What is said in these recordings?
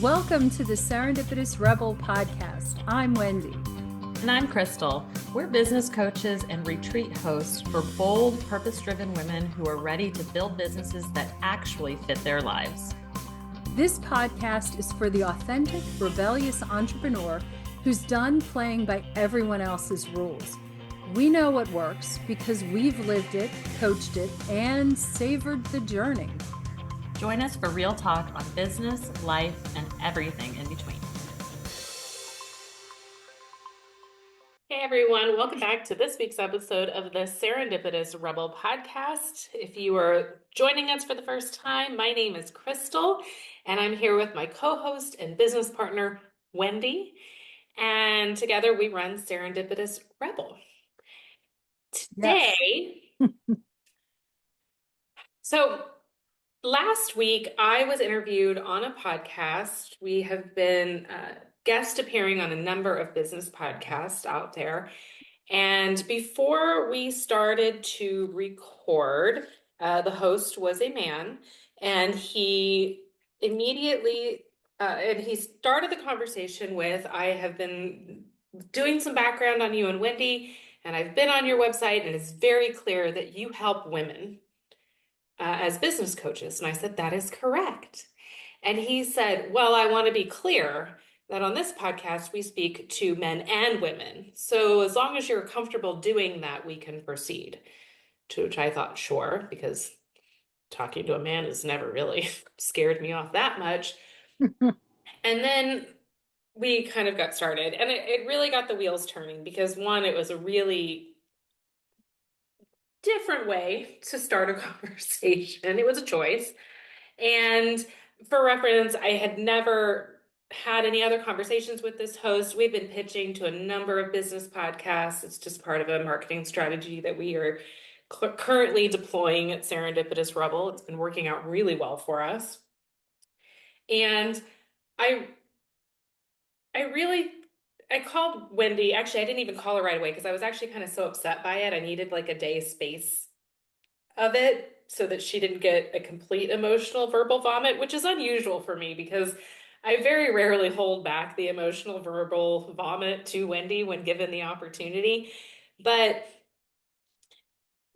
Welcome to the Serendipitous Rebel Podcast. I'm Wendy. And I'm Krystal. We're business coaches and retreat hosts for bold, purpose-driven women who are ready to build businesses that actually fit their lives. This podcast is for the authentic, rebellious entrepreneur who's done playing by everyone else's rules. We know what works because we've lived it, coached it, and savored the journey. Join us for real talk on business, life, and everything in between. Hey everyone, welcome back to this week's episode of the Serendipitous Rebel Podcast. If you are joining us for the first time, my name is Krystal, and I'm here with my co-host and business partner, Wendy, and together we run Serendipitous Rebel. Today, so last week I was interviewed on a podcast. We have been guest appearing on a number of business podcasts out there. And before we started to record, the host was a man, and he immediately, and he started the conversation with, I have been doing some background on you and Wendy, and I've been on your website, and it's very clear that you help women as business coaches. And I said, that is correct. And he said, well, I want to be clear that on this podcast, we speak to men and women. So as long as you're comfortable doing that, we can proceed. To which I thought, sure, because talking to a man has never really scared me off that much. And then we kind of got started, and it really got the wheels turning because one, it was a really different way to start a conversation. It was a choice. And for reference, I had never had any other conversations with this host. We've been pitching to a number of business podcasts. It's just part of a marketing strategy that we are currently deploying at Serendipitous Rebel. It's been working out really well for us. And I called Wendy. Actually, I didn't even call her right away because I was actually kind of so upset by it. I needed like a day space of it so that she didn't get a complete emotional verbal vomit, which is unusual for me because I very rarely hold back the emotional verbal vomit to Wendy when given the opportunity. But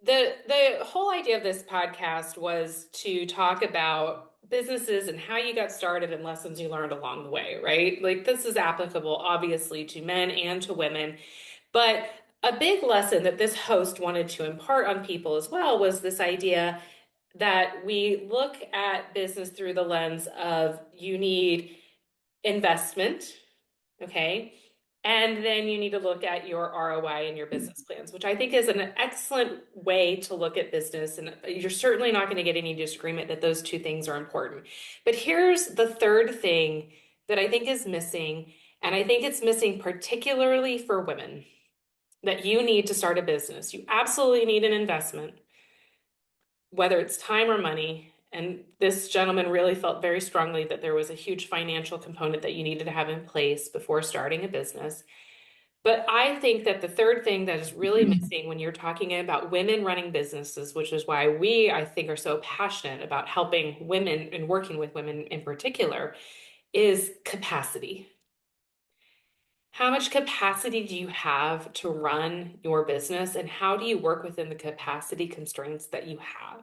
the whole idea of this podcast was to talk about businesses and how you got started and lessons you learned along the way, right? Like this is applicable obviously to men and to women, but a big lesson that this host wanted to impart on people as well was this idea that we look at business through the lens of you need investment, okay? And then you need to look at your ROI and your business plans, which I think is an excellent way to look at business. And you're certainly not going to get any disagreement that those two things are important. But here's the third thing that I think is missing, and I think it's missing particularly for women, that you need to start a business. You absolutely need an investment, whether it's time or money. And this gentleman really felt very strongly that there was a huge financial component that you needed to have in place before starting a business. But I think that the third thing that is really missing when you're talking about women running businesses, which is why I think, are so passionate about helping women and working with women in particular, is capacity. How much capacity do you have to run your business, and how do you work within the capacity constraints that you have?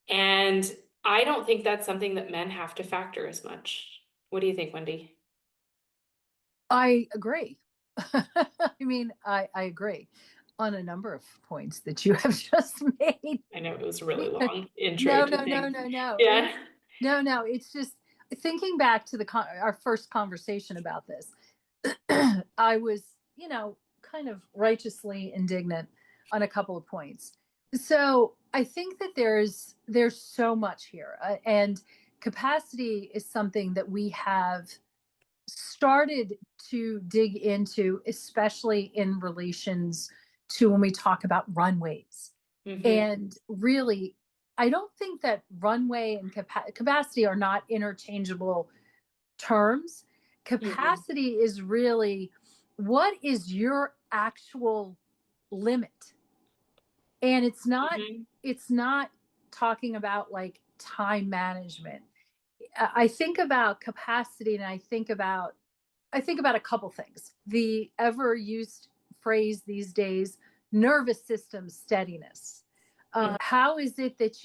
And I don't think that's something that men have to factor as much. What do you think, Wendy? I agree. I agree on a number of points that you have just made. I know it was a really long intro. No. Yeah. No. It's just thinking back to our first conversation about this. I was, kind of righteously indignant on a couple of points. So I think that there's so much here, and capacity is something that we have started to dig into, especially in relations to when we talk about runways. Mm-hmm. And really, I don't think that runway and capacity are not interchangeable terms. Capacity is really, what is your actual limit? And it's not talking about like time management. I think about capacity, and I think about a couple things. The ever used phrase these days, nervous system steadiness. How is it that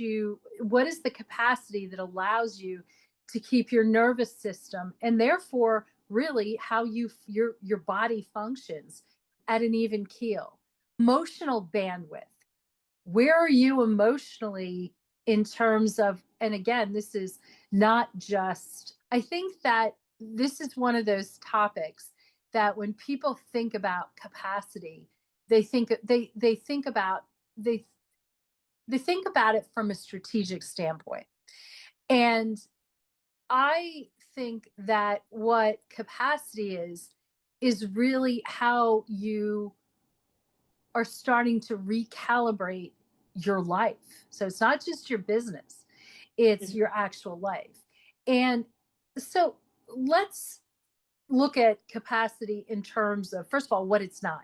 what is the capacity that allows you to keep your nervous system, and therefore really how your body functions, at an even keel? Emotional bandwidth. Where are you emotionally, in terms of, and again, this is not just, I think that this is one of those topics that when people think about capacity, they think they think about they they think about it from a strategic standpoint. And I think that what capacity is really how you are starting to recalibrate your life. So it's not just your business, it's Mhm. your actual life. And so let's look at capacity in terms of, first of all, what it's not.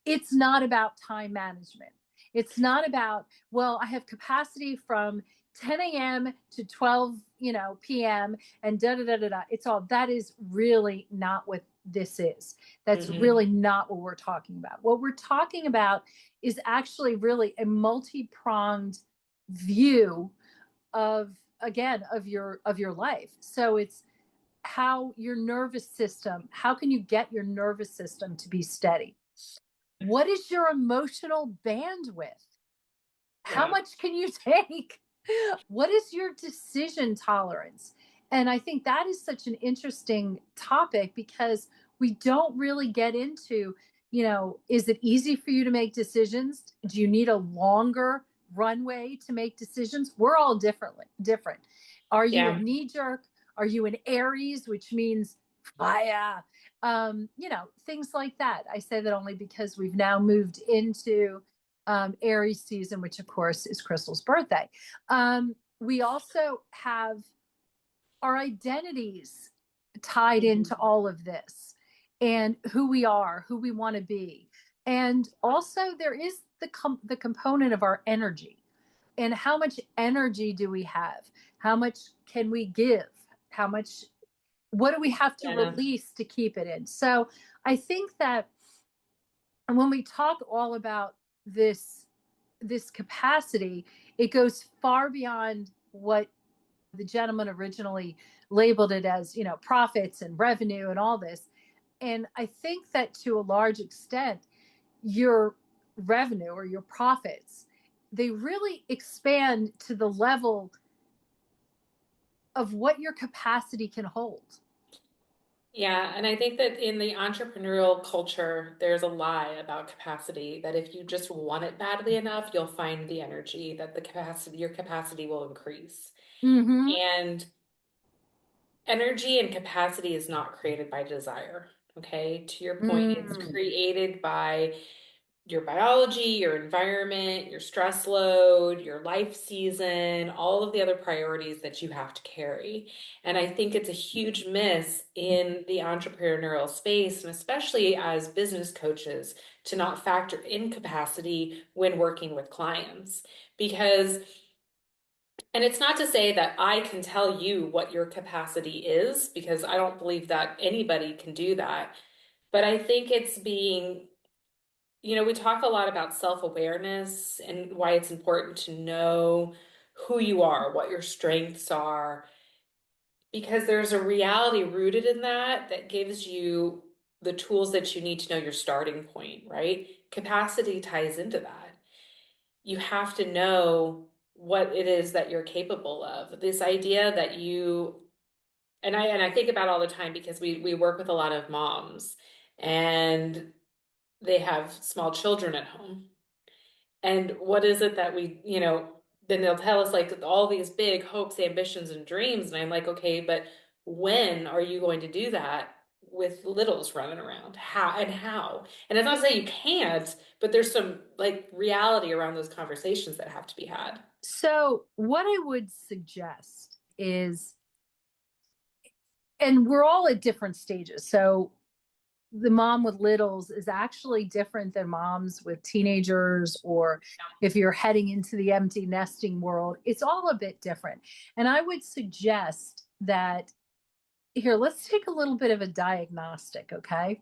It's not about time management. It's not about, well, I have capacity from 10 a.m. to 12, p.m. and da da da da da. It's all, that is really not what this is. That's Mhm. really not what we're talking about. What we're talking about is actually really a multi-pronged view of, again, of your life. So it's how your nervous system, how can you get your nervous system to be steady? What is your emotional bandwidth? How Yeah. much can you take? What is your decision tolerance? And I think that is such an interesting topic, because we don't really get into, is it easy for you to make decisions? Do you need a longer runway to make decisions? We're all different. Are you a Yeah. knee jerk? Are you an Aries, which means fire? Things like that. I say that only because we've now moved into Aries season, which of course is Krystal's birthday. We also have our identities tied Mhm. into all of this, and who we are, who we want to be. And also there is the component of our energy, and how much energy do we have? How much can we give? How much, what do we have to Yeah. release to keep it in? So I think that when we talk all about this capacity, it goes far beyond what the gentleman originally labeled it as, profits and revenue and all this. And I think that to a large extent, your revenue or your profits, they really expand to the level of what your capacity can hold. Yeah, and I think that in the entrepreneurial culture, there's a lie about capacity that if you just want it badly enough, you'll find the energy that your capacity will increase. Mm-hmm. And energy and capacity is not created by desire. Okay. To your point, it's Mm. created by your biology, your environment, your stress load, your life season, all of the other priorities that you have to carry. And I think it's a huge miss in the entrepreneurial space, and especially as business coaches, to not factor in capacity when working with clients. Because, and it's not to say that I can tell you what your capacity is, because I don't believe that anybody can do that. But I think it's being, we talk a lot about self-awareness and why it's important to know who you are, what your strengths are, because there's a reality rooted in that that gives you the tools that you need to know your starting point, right? Capacity ties into that. You have to know what it is that you're capable of. This idea that and I think about all the time because we work with a lot of moms and they have small children at home. And what is it that then they'll tell us like all these big hopes, ambitions, and dreams. And I'm like, okay, but when are you going to do that with littles running around? How? And it's not to say you can't, but there's some like reality around those conversations that have to be had. So what I would suggest is, and we're all at different stages. So the mom with littles is actually different than moms with teenagers, or if you're heading into the empty nesting world, it's all a bit different. And I would suggest that here, let's take a little bit of a diagnostic, okay?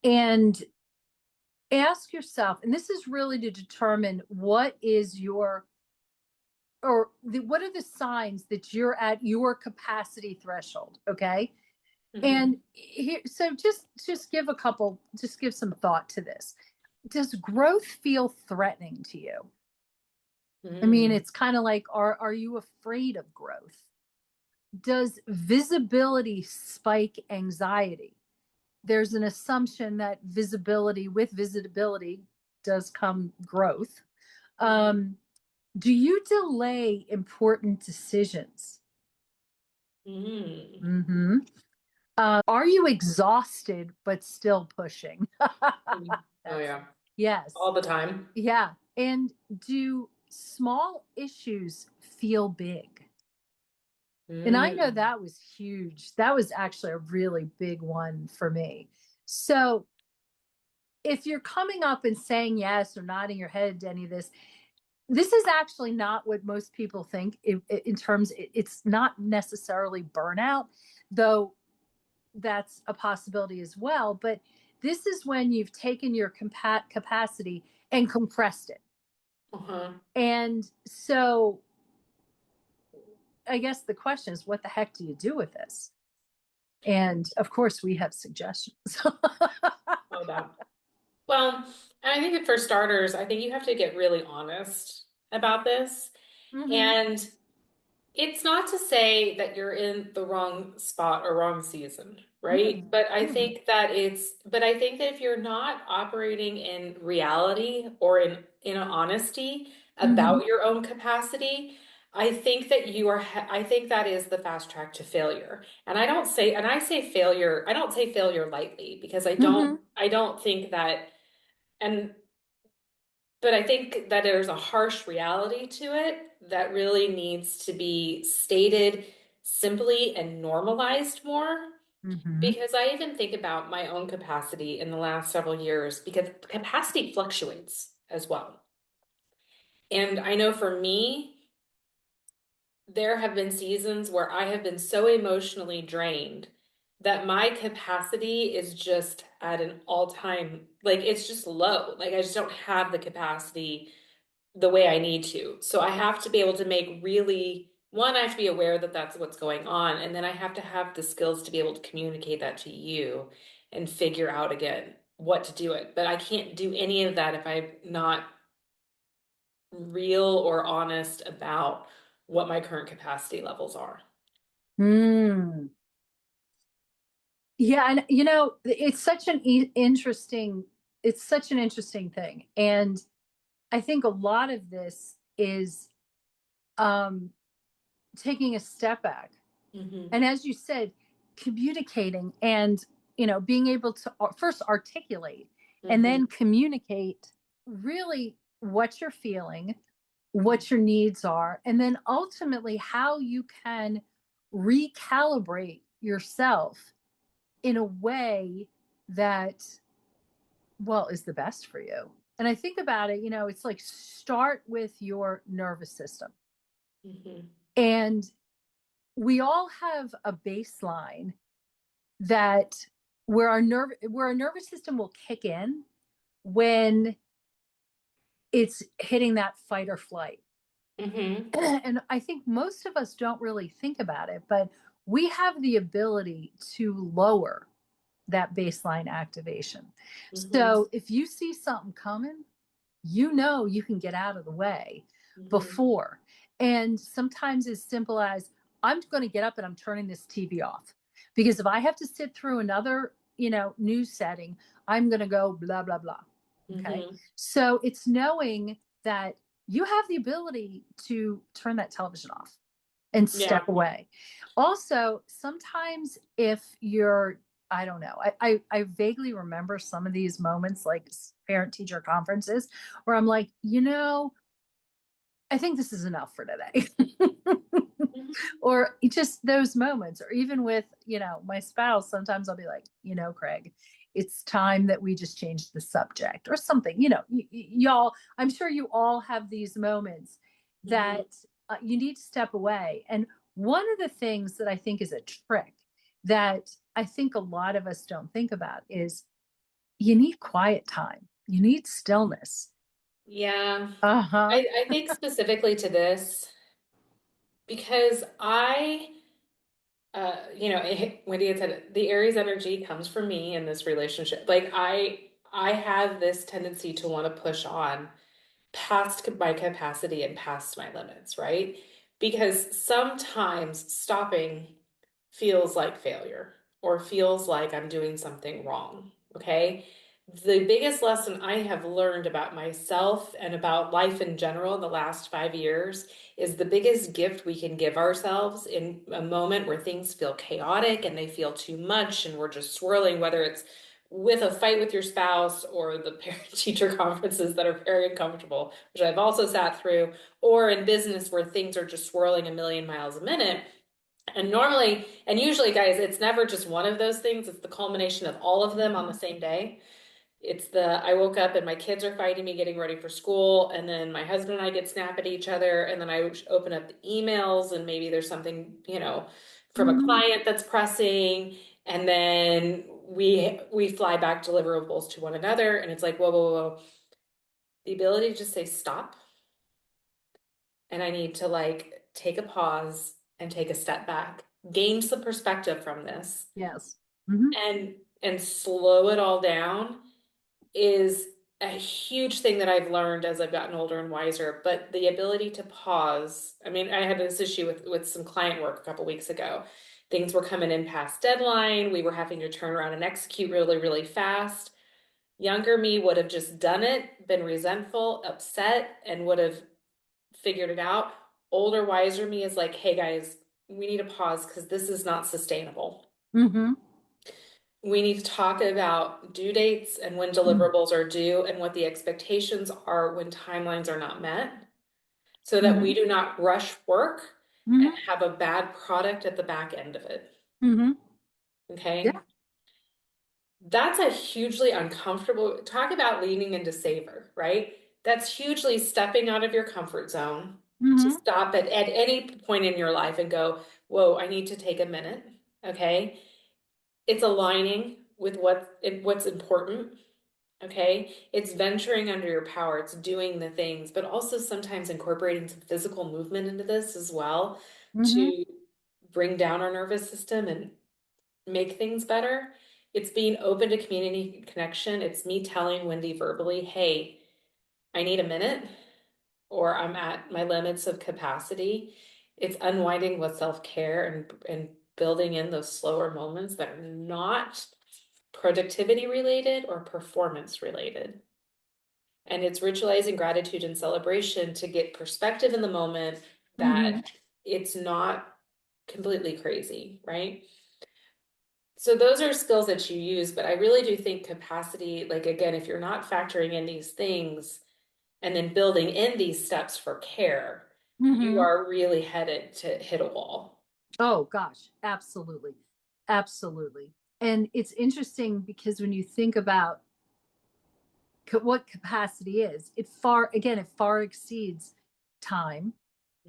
And ask yourself, and this is really to determine what is your what are the signs that you're at your capacity threshold, okay? And here, so just give some thought to this. Does growth feel threatening to you? I mean, it's kind of like, are you afraid of growth? Does visibility spike anxiety? There's an assumption that with visibility does come growth. Do you delay important decisions? Mm-hmm. Are you exhausted but still pushing? Oh yeah. Yes. All the time. Yeah. And do small issues feel big? And I know that was huge. That was actually a really big one for me. So if you're coming up and saying yes or nodding your head to any of this, this is actually not what most people think in terms, it's not necessarily burnout, though that's a possibility as well. But this is when you've taken your capacity and compressed it. And so I guess the question is, what the heck do you do with this? And of course, we have suggestions. Oh, that. Well, and I think that for starters, I think you have to get really honest about this. And it's not to say that you're in the wrong spot or wrong season, right? But I think that if you're not operating in reality or in honesty about your own capacity, I think that is the fast track to failure. And I say failure lightly, because I don't think that, and but I think that there's a harsh reality to it that really needs to be stated simply and normalized more. Because I even think about my own capacity in the last several years, because capacity fluctuates as well. And I know for me, there have been seasons where I have been so emotionally drained that my capacity is just at an all-time, like, it's just low. Like, I just don't have the capacity the way I need to. So I have to be able to I have to be aware that that's what's going on. And then I have to have the skills to be able to communicate that to you and figure out again what to do it. But I can't do any of that if I'm not real or honest about what my current capacity levels are. Yeah. And it's such an interesting thing. And I think a lot of this is taking a step back. And as you said, communicating and, being able to first articulate and then communicate really what you're feeling, what your needs are, and then ultimately how you can recalibrate yourself in a way that, well, is the best for you. And I think about it, it's like, start with your nervous system. And we all have a baseline that where our nervous system will kick in when it's hitting that fight or flight. And I think most of us don't really think about it, but we have the ability to lower that baseline activation. So if you see something coming, you can get out of the way before. And sometimes as simple as, I'm going to get up and I'm turning this TV off, because if I have to sit through another, news setting, I'm going to go blah, blah, blah. Okay. So it's knowing that you have the ability to turn that television off and step away. Also, sometimes if you're, I don't know, I vaguely remember some of these moments, like parent teacher conferences, where I'm like, I think this is enough for today. Or just those moments, or even with, my spouse, sometimes I'll be like, Craig, it's time that we just change the subject or something. Y'all, I'm sure you all have these moments that you need to step away. And one of the things that I think is a trick that I think a lot of us don't think about is you need quiet time. You need stillness. Yeah. Uh-huh. I think specifically to this because Wendy had said the Aries energy comes from me in this relationship. Like I have this tendency to want to push on past my capacity and past my limits, right? Because sometimes stopping feels like failure or feels like I'm doing something wrong, okay? The biggest lesson I have learned about myself and about life in general in the last 5 years is the biggest gift we can give ourselves in a moment where things feel chaotic and they feel too much and we're just swirling, whether it's with a fight with your spouse or the parent teacher conferences that are very uncomfortable, which I've also sat through, or in business where things are just swirling a million miles a minute. And normally, and usually, guys, it's never just one of those things, it's the culmination of all of them on the same day. It's I woke up and my kids are fighting me getting ready for school, and then my husband and I get snap at each other, and then I open up the emails, and maybe there's something, from a Mm-hmm. client that's pressing, and then we fly back deliverables to one another, and it's like, whoa, whoa, whoa. The ability to just say stop, and I need to like take a pause and take a step back, gain some perspective from this, Yes. Mm-hmm. and slow it all down is a huge thing that I've learned as I've gotten older and wiser. But the ability to pause. I mean, I had this issue with some client work a couple weeks ago. Things were coming in past deadline. We were having to turn around and execute really, really fast. Younger me would have just done it, been resentful, upset, and would have figured it out. Older, wiser me is like, hey guys, we need to pause because this is not sustainable. Mm-hmm. We need to talk about due dates and when Mm-hmm. deliverables are due and what the expectations are when timelines are not met so that Mm-hmm. we do not rush work and Mm-hmm. have a bad product at the back end of it. Mm-hmm. Yeah. Okay. That's a hugely uncomfortable talk about leaning into savor, right? That's hugely stepping out of your comfort zone to Mm-hmm. stop at any point in your life and go, whoa, I need to take a minute. Okay. It's aligning with what's important. Okay. It's venturing under your power. It's doing the things, but also sometimes incorporating some physical movement into this as well Mm-hmm. to bring down our nervous system and make things better. It's being open to community connection. It's me telling Wendy verbally, hey, I need a minute or I'm at my limits of capacity. It's unwinding with self-care and building in those slower moments that are not productivity related or performance related. And it's ritualizing gratitude and celebration to get perspective in the moment Mm-hmm. that it's not completely crazy, right? So those are skills that you use, but I really do think capacity, like again, if you're not factoring in these things and then building in these steps for care, you Mm-hmm. are really headed to hit a wall. Oh gosh, absolutely. Absolutely. And it's interesting because when you think about what capacity is, it far exceeds time.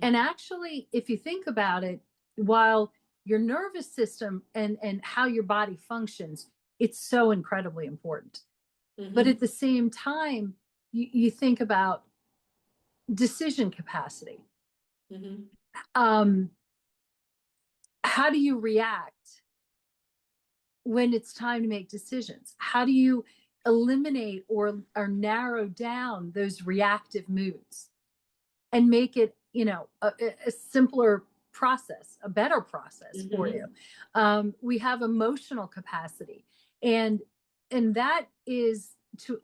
And actually, if you think about it, while your nervous system and how your body functions, it's so incredibly important. But Mm-hmm. at the same time, you think about decision capacity. Mm-hmm. Um, how do you react when it's time to make decisions? How do you eliminate or narrow down those reactive moods and make it, a simpler process, a better process for Mm-hmm. you? We have emotional capacity, and that is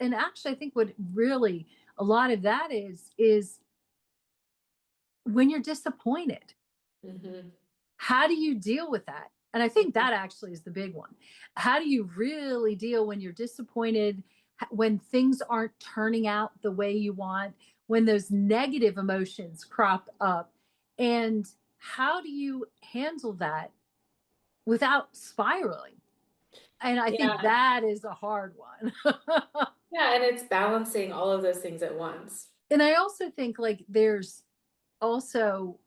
and actually, I think what really a lot of that is when you're disappointed. Mm-hmm. How do you deal with that? And I think that actually is the big one. How do you really deal when you're disappointed, when things aren't turning out the way you want, when those negative emotions crop up? And how do you handle that without spiraling? And I think Yeah. that is a hard one. Yeah. And it's balancing all of those things at once. And I also think like there's also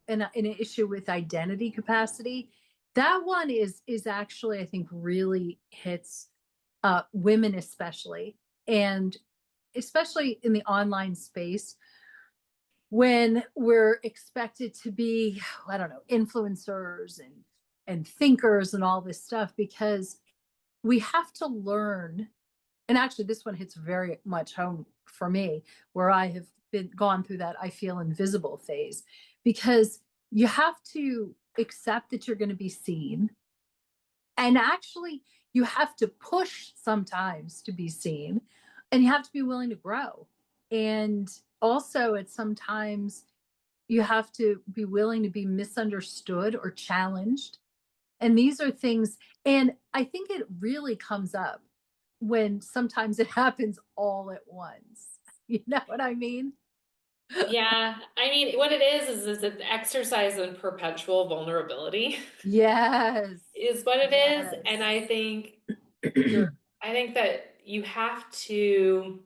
an issue with identity capacity. That one is actually, I think, really hits women especially, and especially in the online space when we're expected to be, I don't know, influencers and thinkers and all this stuff, because we have to learn. And actually this one hits very much home for me, where I have been gone through that I feel invisible phase, because you have to accept that you're going to be seen, and actually you have to push sometimes to be seen, and you have to be willing to grow. And also at sometimes you have to be willing to be misunderstood or challenged. And these are things, and I think it really comes up when sometimes it happens all at once. You know what I mean? Yeah, I mean, what it is an exercise in perpetual vulnerability Yes. is what it is. And Yes. I think that you have to,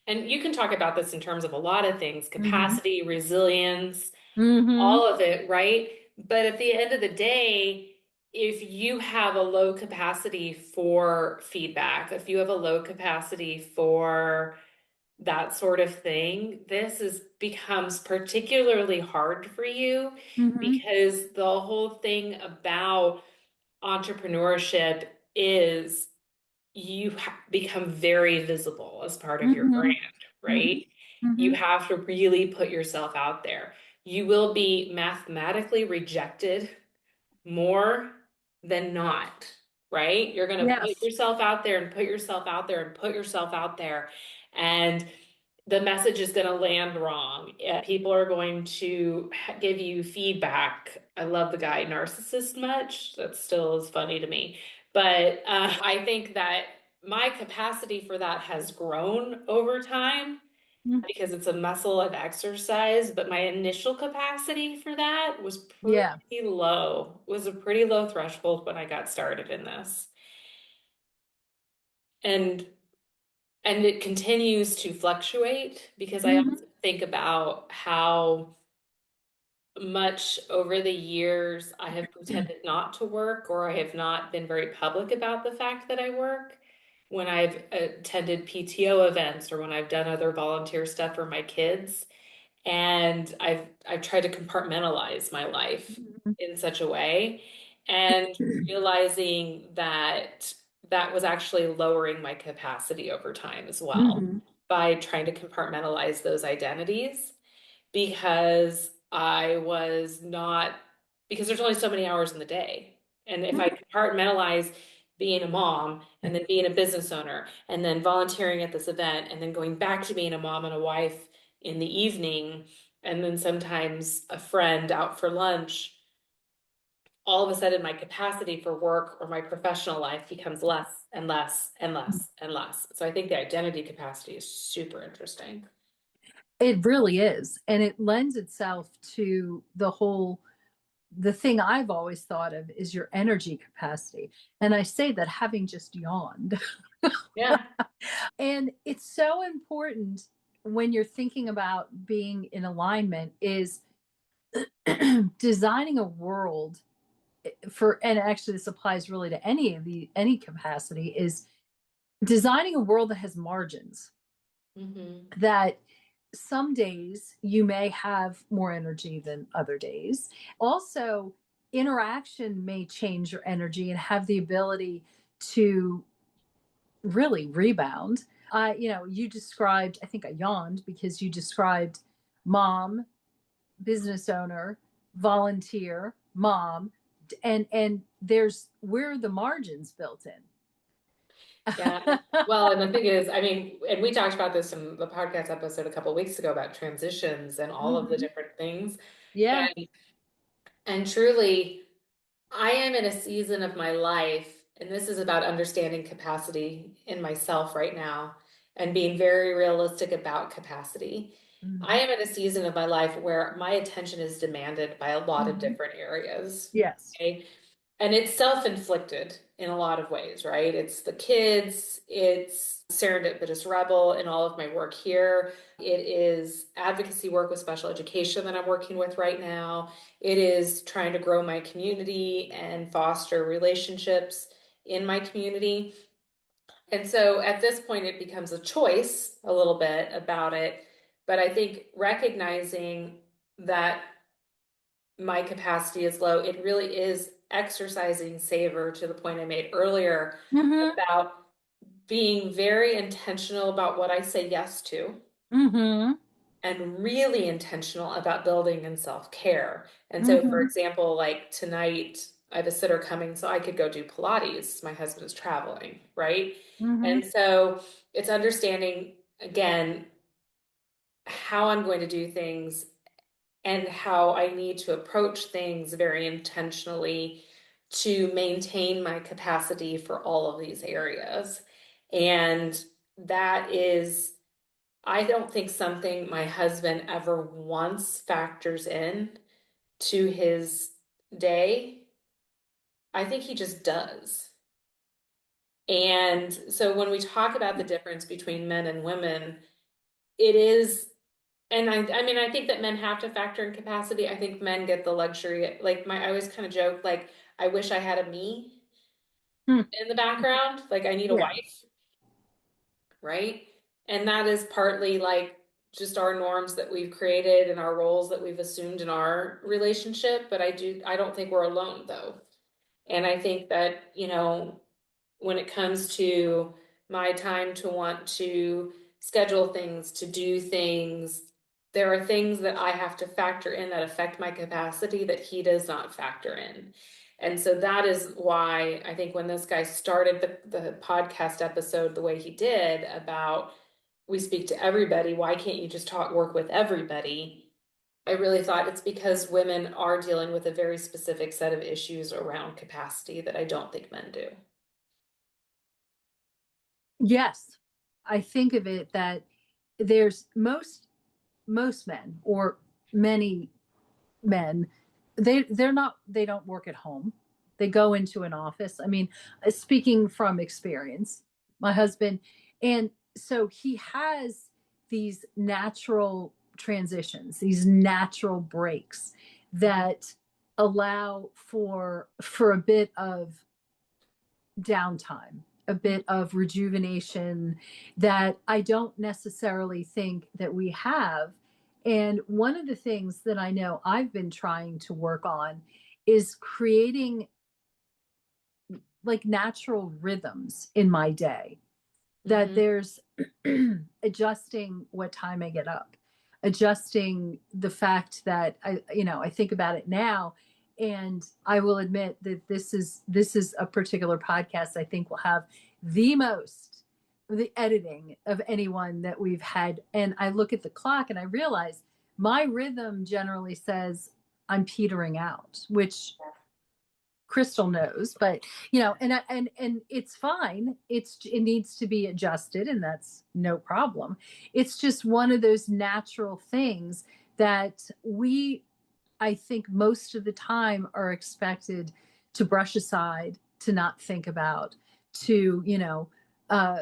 and you can talk about this in terms of a lot of things, Hmm. capacity, resilience, Hmm. all of it, right? But at the end of the day, if you have a low capacity for feedback, if you have a low capacity for that sort of thing, this is becomes particularly hard for you Hmm. because the whole thing about entrepreneurship is become very visible as part of your Hmm. brand, right? You Hmm. have to really put yourself out there. You will be mathematically rejected more than not, right? You're going to put Yes. yourself out there and put yourself out there and put yourself out there. And the message is going to land wrong. People are going to give you feedback. I love the guy narcissist much. That still is funny to me. But I think that my capacity for that has grown over time because it's a muscle I've exercised. But my initial capacity for that was Yeah. pretty low. It was a pretty low threshold when I got started in this. And it continues to fluctuate because I Hmm. also think about how much over the years I have pretended not to work, or I have not been very public about the fact that I work. When I've attended PTO events or when I've done other volunteer stuff for my kids, and I've tried to compartmentalize my life in such a way, and realizing that that was actually lowering my capacity over time as well Hmm. by trying to compartmentalize those identities because I was not, because there's only so many hours in the day. And if I compartmentalize being a mom and then being a business owner and then volunteering at this event and then going back to being a mom and a wife in the evening and then sometimes a friend out for lunch, all of a sudden my capacity for work or my professional life becomes less and less and less and less. So I think the identity capacity is super interesting. It really is. And it lends itself to the thing I've always thought of is your energy capacity. And I say that having just yawned. Yeah. And it's so important when you're thinking about being in alignment is designing a world for, and actually this applies really to any capacity, is designing a world that has margins, Mm-hmm. that some days you may have more energy than other days. Also, interaction may change your energy and have the ability to really rebound. You described, I think I yawned because you described mom, business owner, volunteer, mom, and there's where are the margins built Yeah. in. Well, and the thing is, I mean, and we talked about this in the podcast episode a couple of weeks ago about transitions and all of the Hmm. different things. Yeah. And truly, I am in a season of my life, and this is about understanding capacity in myself right now and being very realistic about capacity. I Hmm. am in a season of my life where my attention is demanded by a lot of Hmm. different areas. Yes. Okay. And it's self-inflicted in a lot of ways, right? It's the kids, it's Serendipitous Rebel in all of my work here. It is advocacy work with special education that I'm working with right now. It is trying to grow my community and foster relationships in my community. And so at this point, it becomes a choice a little bit about it. But I think recognizing that my capacity is low, it really is exercising savor to the point I made earlier Mm-hmm. about being very intentional about what I say yes to Mm-hmm. and really intentional about building in self-care. And so, for Mm-hmm. example, like tonight, I have a sitter coming so I could go do Pilates. My husband is traveling, right? Mm-hmm. And so it's understanding again how I'm going to do things and how I need to approach things very intentionally to maintain my capacity for all of these areas. And that is, I don't think something my husband ever once factors in to his day. I think he just does. And so when we talk about the difference between men and women, it is, and I mean, I think that men have to factor in capacity. I think men get the luxury, like I always kind of joke, like, I wish I had a me Hmm. in the background. Like, I need a Yeah. wife, right? And that is partly like just our norms that we've created and our roles that we've assumed in our relationship. But I don't think we're alone though. And I think that, when it comes to my time to want to schedule things, to do things, there are things that I have to factor in that affect my capacity that he does not factor in. And so that is why I think when this guy started the podcast episode the way he did about we speak to everybody, why can't you just work with everybody? I really thought it's because women are dealing with a very specific set of issues around capacity that I don't think men do. Yes. I think of it that there's most men or many men, they don't work at home. They go into an office. I mean, speaking from experience, my husband, and so he has these natural transitions, these natural breaks that allow for a bit of downtime, a bit of rejuvenation that I don't necessarily think that we have. And one of the things that I know I've been trying to work on is creating like natural rhythms in my day, that Mm-hmm. there's adjusting what time I get up, adjusting the fact that I think about it now, and I will admit that this is a particular podcast I think will have the editing of anyone that we've had. And I look at the clock and I realize my rhythm generally says I'm petering out, which Krystal knows, but and it's fine. It needs to be adjusted, and that's no problem. It's just one of those natural things that I think, most of the time are expected to brush aside, to not think about, to uh,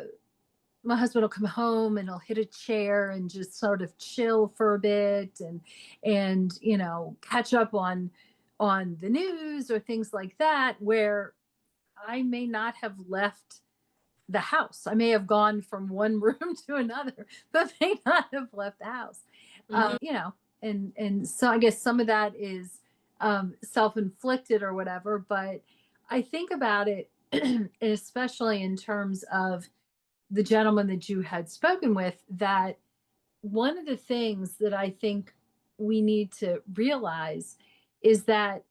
my husband will come home and he'll hit a chair and just sort of chill for a bit and catch up on the news or things like that, where I may not have left the house. I may have gone from one room to another, but may not have left the house. Mm-hmm. And so I guess some of that is self-inflicted or whatever, but I think about it, especially in terms of the gentleman that you had spoken with, that one of the things that I think we need to realize is that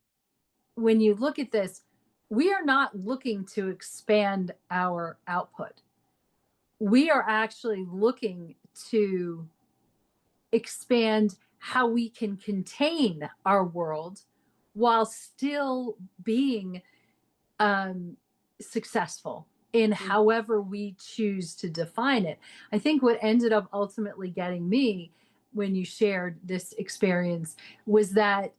when you look at this, we are not looking to expand our output. We are actually looking to expand how we can contain our world while still being successful in however we choose to define it. I think what ended up ultimately getting me when you shared this experience was that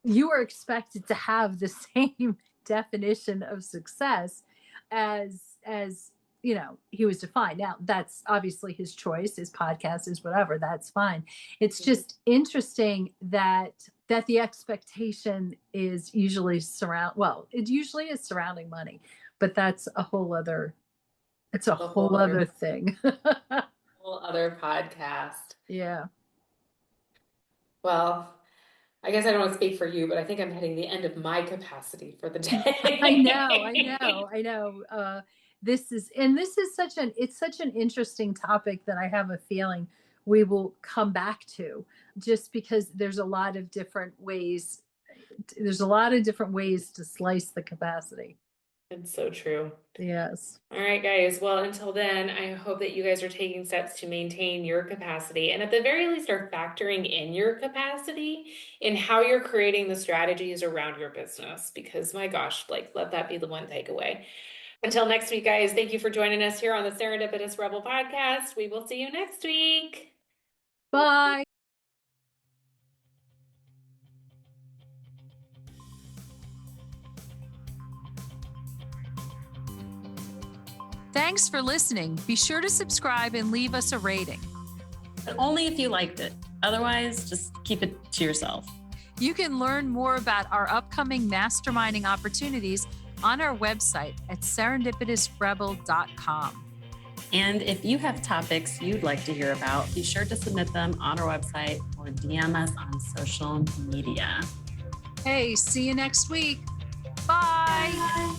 you were expected to have the same definition of success as you know, he was defined. Now, that's obviously his choice, his podcast is whatever, that's fine. It's just interesting that the expectation is usually it usually is surrounding money, but that's a whole other, it's a whole other thing. Whole other podcast. Yeah. Well, I guess I don't want to speak for you, but I think I'm hitting the end of my capacity for the day. I know. This is such an interesting topic that I have a feeling we will come back to, just because there's a lot of different ways to slice the capacity. It's so true. Yes. All right, guys. Well, until then, I hope that you guys are taking steps to maintain your capacity, and at the very least are factoring in your capacity in how you're creating the strategies around your business, because my gosh, like, let that be the one takeaway. Until next week, guys, thank you for joining us here on the Serendipitous Rebel Podcast. We will see you next week. Bye. Thanks for listening. Be sure to subscribe and leave us a rating. But only if you liked it. Otherwise, just keep it to yourself. You can learn more about our upcoming masterminding opportunities on our website at serendipitousrebel.com. And if you have topics you'd like to hear about, be sure to submit them on our website or DM us on social media. Hey, see you next week. Bye. Bye.